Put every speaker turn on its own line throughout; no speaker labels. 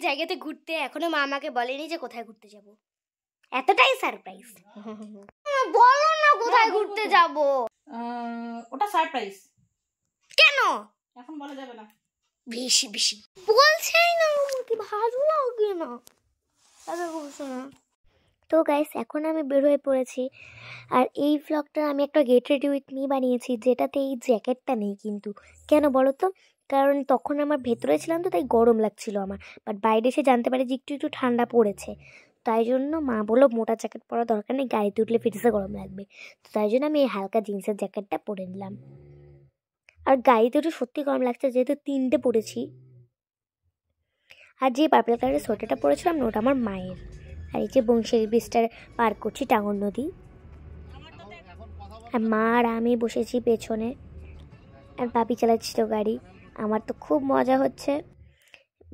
জায়গাতে ঘুরতে, এখনো মা আমাকে বলেনি যে কোথায় ঘুরতে যাব। এতটাই সারপ্রাইজ। বলো না কোথায় ঘুরতে যাব।
ওটা সারপ্রাইজ।
কেন
এখন বলা যাবে না।
বেশি বেশি বলছেই না, আমাকে ভালো লাগে না। তো গাইস, এখন আমি বের হয়ে পড়েছি। আর এই ভ্লগটা আমি একটা গেট রেডি উইথ মি বানিয়েছি, যেটাতে এই জ্যাকেটটা নেই। কিন্তু কেন বলো তো? কারণ তখন আমার ভেতরে ছিলাম তো, তাই গরম লাগছিল আমার। বাট বাইরে এসে জানতে পারি যে একটু একটু ঠান্ডা পড়েছে। তাই জন্য মা বললো মোটা জ্যাকেট পরার দরকার নেই, গাড়িতে উঠলে ফিটেছে গরম লাগবে। তো তাই জন্য আমি এই হালকা জিন্সের জ্যাকেটটা পরে নিলাম। আর গাড়িতে উঠে সত্যি গরম লাগছে, যেহেতু 3টে পরেছি। আর যে পার্পল কালারের সোয়েটারটা পরেছিলাম না, ওটা আমার মায়ের। আর এই যে বংশের ব্রিজটা পার করছি, টাঙ্গর নদী। আর মা আর আমি বসেছি পেছনে, আর বাপি চালাচ্ছিল গাড়ি। আমার তো খুব মজা হচ্ছে,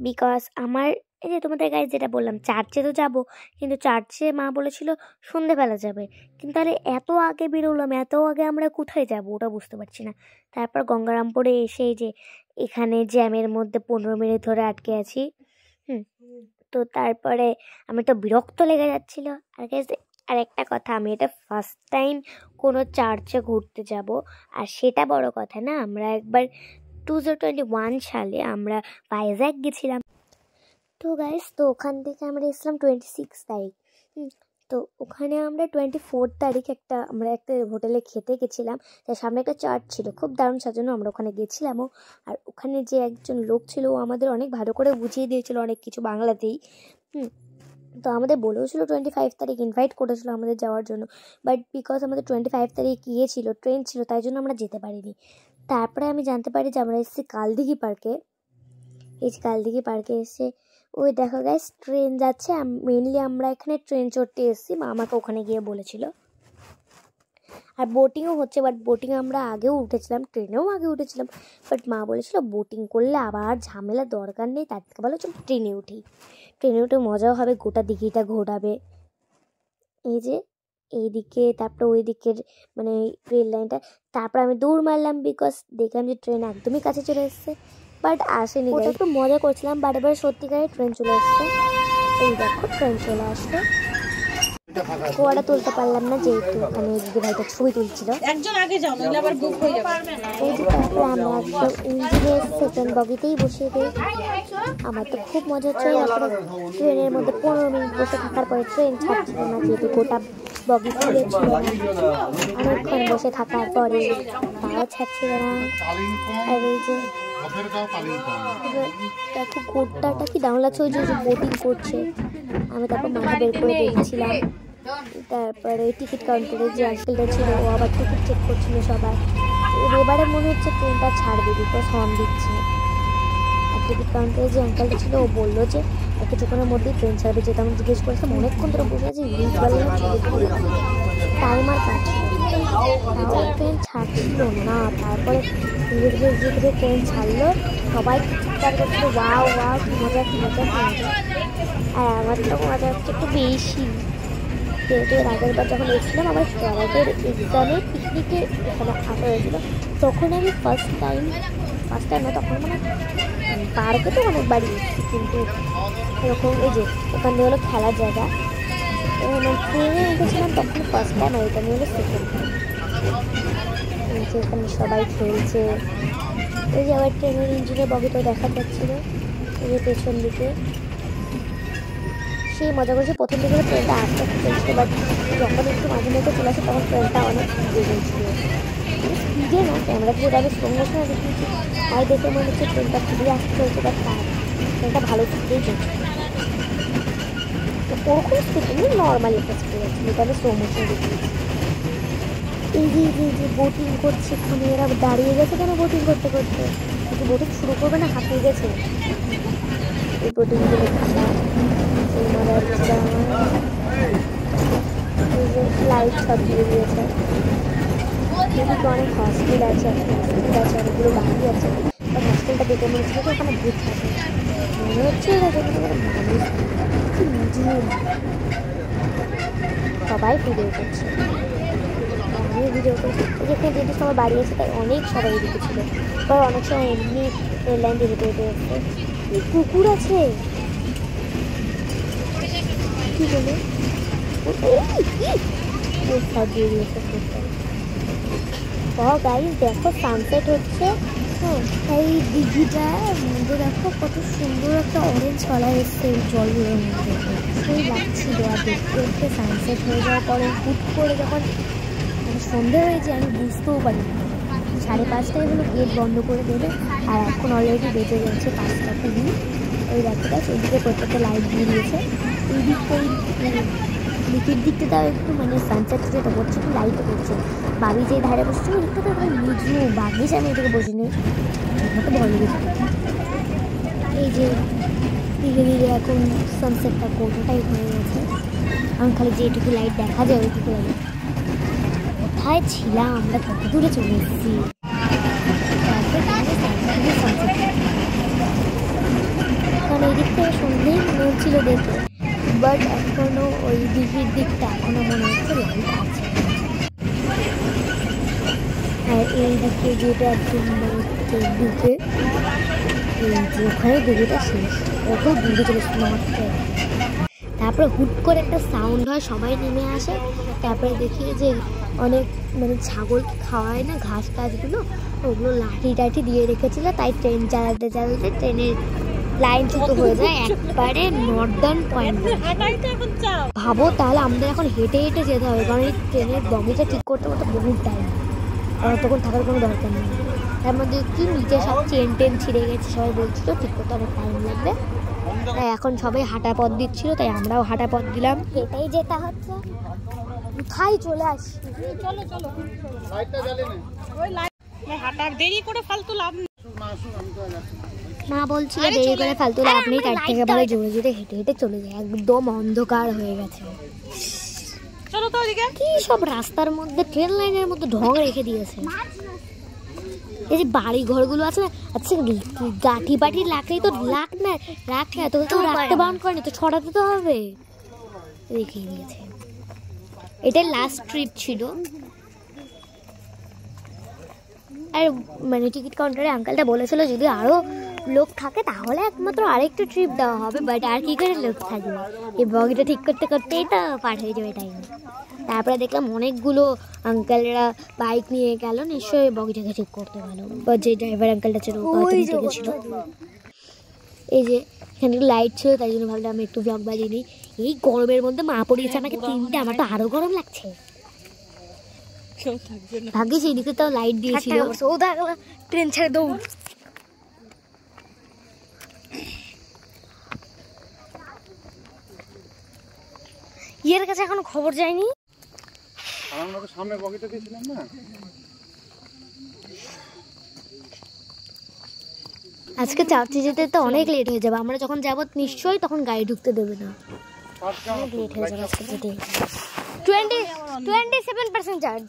বিকজ আমার এই যে তোমাদের গাড়ি যেটা বললাম, চার্চে তো যাব, কিন্তু চার্চে মা বলেছিল সন্ধেবেলা যাবে। কিন্তু তাহলে এত আগে বেরোলাম, এত আগে আমরা কোথায় যাব ওটা বুঝতে পারছি না। তারপর গঙ্গারামপুরে এসে যে এখানে জ্যামের মধ্যে 15 মিনিট ধরে আটকে আছি। তো তারপরে আমি তো বিরক্ত লেগে যাচ্ছিল। আর একটা কথা, আমি এটা ফার্স্ট টাইম কোনো চার্চে ঘুরতে যাব। আর সেটা বড় কথা না, আমরা একবার 2021 সালে আমরা ভাইজ্যাক গেছিলাম। তো গাইস, তো ওখান থেকে আমরা এসলাম 26 তারিখ। তো ওখানে আমরা 24 তারিখ আমরা একটা হোটেলে খেতে গেছিলাম। তার সামনে একটা চার্চ ছিল, খুব দারুণ সাজানো। আমরা ওখানে গেছিলামও। আর ওখানে যে একজন লোক ছিল, ও আমাদের অনেক ভালো করে বুঝিয়ে দিয়েছিল অনেক কিছু বাংলাতেই। তো আমাদের বলেওছিল 25 তারিখ ইনভাইট করেছিল আমাদের যাওয়ার জন্য। বাট বিকজ আমাদের 25 তারিখ ছিল, ট্রেন ছিল, তাই জন্য আমরা যেতে পারিনি। তারপরে আমি জানতে পারি যে আমরা এসেছি কালদিঘি পার্কে। এই যে কালদিঘি পার্কে এসে ওই দেখো গাইস, ট্রেন যাচ্ছে। মেনলি আমরা এখানে ট্রেন চড়তে এসেছি, মা আমাকে ওখানে গিয়ে বলেছিল। আর বোটিংও হচ্ছে, বাট বোটিং আমরা আগেও উঠেছিলাম, ট্রেনেও আগে উঠেছিলাম। বাট মা বলেছিল বোটিং করলে আবার ঝামেলা, দরকার নেই, তার থেকে ভালো চল ট্রেনে উঠি। ট্রেনে উঠে মজাও হবে, গোটা দিঘিটা ঘোরাবে। এই যে এইদিকে, তারপরে ওই দিকের মানে রেল লাইনটা। তারপর আমি দৌড় মারলাম, বিকজ দেখলাম যে ট্রেন একদমই কাছে চলে এসছে। বাট আসেনি, ওটা একটু মজা করছিলাম। বাট এবার সত্যিকারে ট্রেন চলে এসছে। এই দেখো ট্রেন চলে আসলো। কোয়াটা তুলতে পারলাম না, যেহেতু আমি দিদি ভাইটা ছবি তুলছিল।
একজন আগে যাও, নইলে আবার বুক হয়ে যাবে।
এই যে তারপরে আমরা একদম ইঞ্জিনের সেকেন্ড বগিতেই বসিয়ে দিই। আমার তো খুব মজা হচ্ছে। তারপরে ট্রেনের মধ্যে 15 মিনিট বসে থাকার পরে ট্রেন ছাড়ছিল না, যেহেতু গোটা বগি ফুলে ছিল। অনেকক্ষণ বসে থাকার পরে তাও ছাড়ছিল না। আর এই যে দেখো গোটাটা কি দারুণ লাগছে, ওই যে বোটিং করছে। আমি তারপর মাথা বের করে দেখছিলাম। তারপরে টিকিট কাউন্টারে যে আঙ্কেলটা ছিল, ও আবার টিকিট চেক করছিল সবাই। এবারে মনে হচ্ছে ট্রেনটা ছাড়বে, বিকজ হর্ন দিচ্ছে। আর টিকিট কাউন্টারে যে আঙ্কেলটা ছিল, ও বললো যে কিছুক্ষণের মধ্যেই ট্রেন ছাড়বে। যেটা আমি জিজ্ঞেস করেছিলাম, অনেকক্ষণ ধরে বসে আছি, টাইমার কাটছিল, তাও ট্রেন ছাড়ছিল না। তারপরে ধীরে ধীরে ধীরে ধীরে ট্রেন ছাড়লো। সবাই চিৎকার করছিল, ওয়াও ওয়াও, কি মজা কি মজা কি মজা। আর আমার তো মজা হচ্ছে একটু বেশি, যেহেতু এর আগের বার যখন এসেছিলাম আমার ক্যারাটের এক্সামে পিকনিকে এখানে আসা হয়েছিল, তখন আমি ফার্স্ট টাইম না, তখন মানে পার্কে তো অনেকবারই এসেছি, কিন্তু এরকম এই যে ওখানে হলো খেলার জায়গা, ট্রেনে উঠেছিলাম তখন ফার্স্ট টাইম, আর এটা নিয়ে হলো সেকেন্ড টাইম। এখানে সবাই খেলছে। এই যে আবার ট্রেনের ইঞ্জিনের বগিটাও দেখা যাচ্ছিলো, এই যে পেছন দিকে। সেই মজা করেছে। প্রথম দিকে ট্রেনটা আস্তে আস্তে চলছিল, বাট যখন একটু মাঝে মধ্যে চলে আসে তখন ট্রেনটা অনেক স্পিডে ছিল। স্পিডে না, ক্যামেরা দিয়ে আমি স্লো মোশনে দেখিয়েছি, তাই দেখে মনে হচ্ছে ট্রেনটা খুবই আসতে চলছে। বাট ট্রেনটা ভালো স্পিডেই চলছে, ওরকম স্পিড নেই, নর্মালি একটা স্পিড আছে, যেটা আমি স্লো মোশনে দেখিয়েছি। এই যে বোটিং করছে এখানে, এরা দাঁড়িয়ে গেছে কেন বোটিং করতে করতে? কিন্তু বোটিং শুরু করবে না, হাঁপিয়ে গেছে। এই বোটিংগুলো লাইট সব দিয়ে দিয়েছে। এদিকে অনেক হস্টেল আছে, অনেকগুলো বাকি আছে। বাট হস্টেলটা দেখে মনে হচ্ছে ওখানে ভূত থাকে, মনে হচ্ছে এরা যেখানে মানুষ কি নিঝুম। সবাই ভিডিও করছে, আমিও ভিডিও করছি। যেখানে যেহেতু সবাই বাড়ি আছে, তাই অনেক সবাই এদিকে ছিল। এবার অনেক সময় এমনি রেল লাইন দিয়ে হেঁটে হেঁটে এসছে। কুকুর আছে, কি বলে সাজিয়ে দিয়েছে। গাইস দেখো সানসেট হচ্ছে। হ্যাঁ, এই দিঘিটার মধ্যে দেখো কত সুন্দর একটা অরেঞ্জ কালার এসছে এই জলগুলোর মধ্যে, সেই লাগছিল। আর দেখতে দেখতে সানসেট হয়ে যাওয়ার পরে হুট করে যখন সন্ধে হয়েছে আমি বুঝতেও পারি 5:30টায় হলো গেট বন্ধ করে দেবে। আর এখন অলরেডি বেজে যাচ্ছে 5টা 20। ওই রাস্তাটা সেদিকে প্রত্যেকটা লাইট দিয়ে দিয়েছে। এই দিকটা নিচের দিকটা তাও একটু মানে সানসেট যেটা করছে একটু লাইটও করছে। বাবি যে ধারে বসছিল ওই দিকটা তো নিজু বাগিস, আমি এটাকে বসিনি, আমাকে ভয় লেগেছে। এই যে ধীরে ধীরে এখন সানসেটটা কোনোটাই হয়ে গেছে, এখন খালি যেটুকু লাইট দেখা যায় ওইটুকু লাইট। কোথায় ছিলাম আমরা, কত দূরে চলে এসেছি। কারণ এই দিক থেকে সন্ধ্যেই মনে হচ্ছিল দেখে, বাট এখনো ওই দিঘির দিকটা এখনো মনে হচ্ছে লাইট আছে। আর এই দিকে যেটা একদম দিকে এই যে ওখানে দিঘিটা শেষ, কত দূরে চলে এসেছিল মাঠে। তারপরে হুট করে একটা সাউন্ড হয়, সবাই নেমে আসে। তারপরে দেখি যে অনেক মানে ছাগলকে খাওয়ায় না ঘাস টাসগুলো, ওগুলো লাঠি টাঠি দিয়ে রেখেছিল। তাই ট্রেন চালাতে চালাতে ট্রেনের লাইন ছুটো হয়ে যায় একবারে নর্দার্ন পয়েন্ট। ভাবো তাহলে আমাদের এখন হেঁটে হেঁটে যেতে হবে, কারণ এই ট্রেনের বগিটা ঠিক করতে করতে বহুত টাইম, আর তখন থাকার কোনো দরকার নেই। তার মধ্যে কি নিচে সব চেন টেন ছিঁড়ে গেছে, সবাই বলছিল ঠিক করতে অনেক টাইম লাগবে। তাই এখন সবাই হাঁটা পথ দিচ্ছিল, তাই আমরাও হাঁটা পথ দিলাম। হেঁটেই যেতে হচ্ছে, কোথায় চলে আসি।
চলো চলো, ওই লাইট হাঁটার দেরি করে ফালতু লাভ নেই।
মা বলছিল দেরি করে ফালতু লাভ নেই, তার থেকে ভালো জোরে জোরে হেঁটে হেঁটে চলে যায়। একদম অন্ধকার হয়ে গেছে।
চলো তো ওদিকে।
কি সব রাস্তার মধ্যে ট্রেন লাইনের মধ্যে ঢং রেখে দিয়েছে। এই যে বাড়ি ঘরগুলো আছে না, আচ্ছা গাঠি পাঠি লাকড়ি তো রাখ না, তো রাখতে বারণ করে না, তো ছড়াতে তো হবে, রেখে দিয়েছে। এটা লাস্ট ট্রিপ ছিল। আর মানে টিকিট কাউন্টারে আঙ্কেলটা বলেছিল যদি আরও লোক থাকে তাহলে একমাত্র আরেকটা ট্রিপ দেওয়া হবে, বাট আর কি করে লোক থাকবে, এই বগিটা ঠিক করতে করতেই তো পার হয়ে যাবে টাইম। তারপরে দেখলাম অনেকগুলো আঙ্কেলরা বাইক নিয়ে গেল, নিশ্চয়ই বগিটাকে ঠিক করতে গেল, বা যে ড্রাইভার আঙ্কেলটা ছিল ছিল। এই যে এখানে লাইট ছিল, তাই জন্য ভাবলাম আমি একটু ব্লগ বাজিয়ে নিই। এই গরমের মধ্যে মা পড়িয়েছে আমাকে 3টে, আমার তো আরো গরম লাগছে। ভাগ্যে সেই দিকে তাও লাইট দিয়েছিল। ট্রেন ছেড়ে দৌড়। ইয়ের কাছে এখনো খবর যায়নি।
সামনে বগিটা দিয়েছিলাম না,
আজকে চার্চে যেতে তো অনেক লেট হয়ে যাবে। আমরা যখন যাবো নিশ্চয়ই তখন গাড়ি ঢুকতে দেবে না, অনেক লেট হয়ে যাবে আজকে যেতে। 27% চার্জ।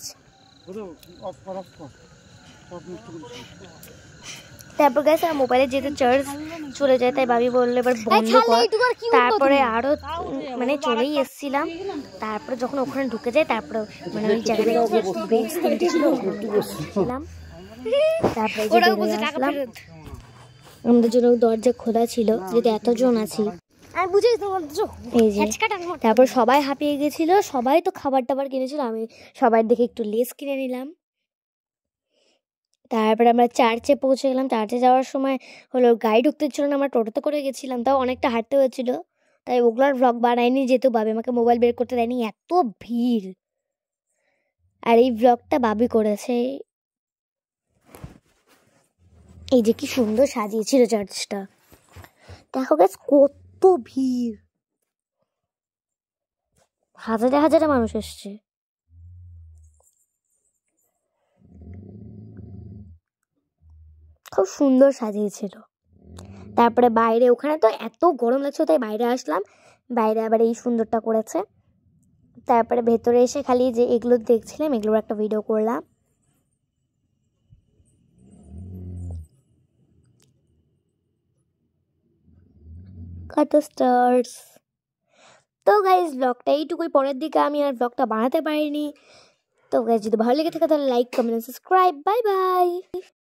তারপর গেছে মোবাইলে যেতে চার্জ চলে যায়, তাই ভাবি বললে এবার বন্ধ কর। তারপরে আরো মানে চলেই এসছিলাম। তারপরে যখন ওখানে ঢুকে যায়, তারপরে মানে ওই জায়গাটা তারপরে আসলাম। আমাদের জন্য দরজা খোলা ছিল, যেহেতু এতজন আছি। তারপর সবাই হাঁপিয়ে গেছিল, সবাই তো খাবার টাবার কিনেছিল, আমি সবাই দেখে একটু লেস কিনে নিলাম। তারপরে আমরা চার্চে পৌঁছে গেলাম। চার্চে যাওয়ার সময় হলো গাড়ি ঢুকতে ছিল না, আমরা টোটোতে করে গেছিলাম, তাও অনেকটা হাঁটতে হয়েছিল, তাই ওগুলোর ভ্লগ বানাইনি, যেহেতু বাবি আমাকে মোবাইল বের করতে দেয়নি, এত ভিড়। আর এই ভ্লগটা বাবি করেছে। এই যে কি সুন্দর সাজিয়েছিল চার্চটা, দেখো গাইস কত ভিড়, হাজারে হাজারে মানুষ এসছে। খুব সুন্দর সাজিয়েছিল। তারপরে বাইরে ওখানে তো এত গরম লাগছে, তাই বাইরে আসলাম। বাইরে আবার এই সুন্দরটা করেছে। তারপরে ভেতরে এসে খালি যে এগুলো দেখছিলাম, এগুলোর একটা ভিডিও করলাম। কত স্টার্স। তো গাইজ ব্লগটা এইটুকুই, পরের দিকে আমি আর ব্লগটা বানাতে পারিনি। তো গাইজ যদি ভালো লেগে থাকে তাহলে like, comment, subscribe. Bye bye.